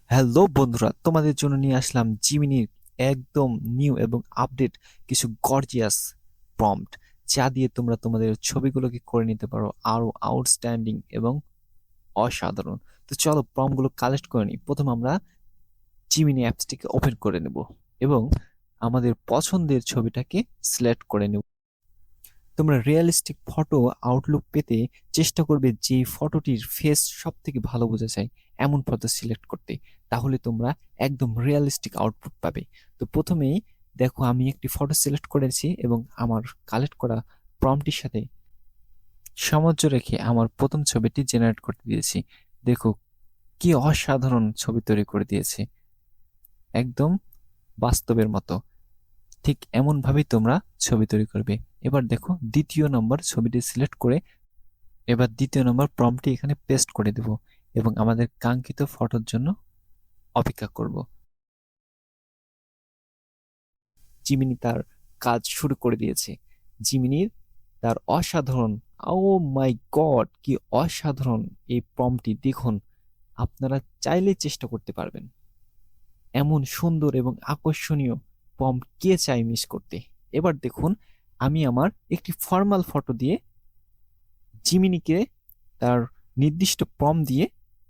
Hello বন্ধুরা, তোমাদের জন্য নিয়ে আসলাম জিমিনির একদম নিউ এবং আপডেট কিছু গর্জিয়াস প্রম্পট, যা দিয়ে তোমরা তোমাদের ছবিগুলোকে করে নিতে পারো আরো আউটস্ট্যান্ডিং এবং অসাধারণ। তো চলো প্রম্পটগুলো কালেক্ট করে নিই। প্রথম আমরা জিমিনি অ্যাপসটিকে ওপেন করে নেব এবং আমাদের পছন্দের ছবিটাকে সিলেক্ট করে নেব। তোমরা রিয়েলিস্টিক ফটো আউটলুক পেতে চেষ্টা করবে যে ফটোটির ফেস সব থেকে ভালো বোঝা যায় এমন ফটো সিলেক্ট করতে, তাহলে তোমরা একদম রিয়েলিস্টিক আউটপুট পাবে। তো প্রথমেই দেখো আমি একটি ফটো সিলেক্ট করেছি এবং আমার কালেক্ট করা প্রম্পটির সাথে সামঞ্জস্য রেখে আমার প্রথম ছবিটি জেনারেট করতে দিয়েছি। দেখো কি অসাধারণ ছবি তৈরি করে দিয়েছে, একদম বাস্তবের মতো। ঠিক এমন ভাবেই তোমরা ছবি তৈরি করবে। এবার দেখো দ্বিতীয় নম্বর ছবিটি সিলেক্ট করে এবার দ্বিতীয় নম্বর প্রম্পটটি এখানে পেস্ট করে দেব এবং আমাদের কাঙ্ক্ষিত ফটোর জন্য অপেক্ষা করব। জিমিনি তার কাজ শুরু করে দিয়েছে। জিমিনির তার অসাধারণ, ও মাই গড কি অসাধারণ এই প্রম্পটটি দেখুন। আপনারা চাইলে চেষ্টা করতে পারবেন। এমন সুন্দর এবং আকর্ষণীয় প্রম্পট কে চায় মিস করতে। এবার দেখুন আমি আমার একটি ফর্মাল ফটো দিয়ে জিমিনিকে তার নির্দিষ্ট প্রম্পট দিয়ে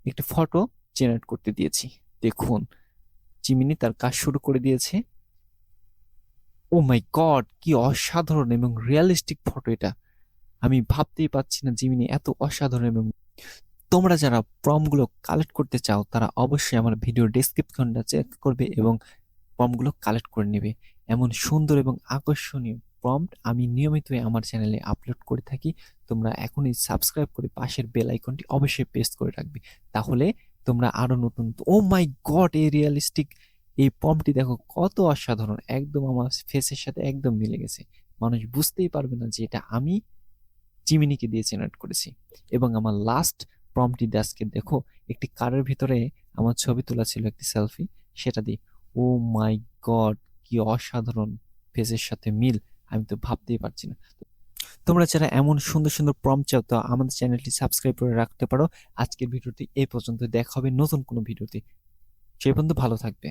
একটি ফটো জেনারেট করতে দিয়েছি। দেখুন জিমিনি তার কাজ শুরু করে দিয়েছে। ও মাই গড কি অসাধারণ এবং রিয়েলিস্টিক ফটো এটা। আমি ভাবতেই পারছি না জিমিনি এত অসাধারণ। এবং তোমরা যারা প্রম্পটগুলো কালেক্ট করতে চাও তারা অবশ্যই আমার ভিডিও ডেসক্রিপশনটা চেক করবে এবং প্রম্পটগুলো কালেক্ট করে নেবে। এমন সুন্দর এবং আকর্ষণীয় প্রম্পট আমি নিয়মিতই আমার চ্যানেলে আপলোড করে থাকি। তোমরা এখনই সাবস্ক্রাইব করে পাশের বেল আইকনটি অবশ্যই প্রেস করে রাখবে, তাহলে তোমরা আরো নতুন। ও মাই গড এই রিয়েলিস্টিক এই প্রম্পটটি দেখো কত অসাধারণ, একদম আমার ফেসের সাথে একদম মিলে গেছে। মানুষ বুঝতেই পারবে না যে এটা আমি জিমিনিকে দিয়ে জেনারেট করেছি। এবং আমার লাস্ট প্রম্পটটি আজকে দেখো একটি কারের ভিতরে আমার ছবি তোলা ছিল, একটি সেলফি, সেটা দিয়ে। ও মাই গড কি অসাধারণ ফেসের সাথে মিল, আমি তো ভাবতেই পারছি না। তোমরা যারা এমন সুন্দর সুন্দর প্রম্পট চাও তো আমাদের চ্যানেলটি সাবস্ক্রাইব করে রাখতে পারো। আজকের ভিডিওটি এই পর্যন্ত, দেখা হবে নতুন কোনো ভিডিওতে। সেই পর্যন্ত ভালো থাকবে।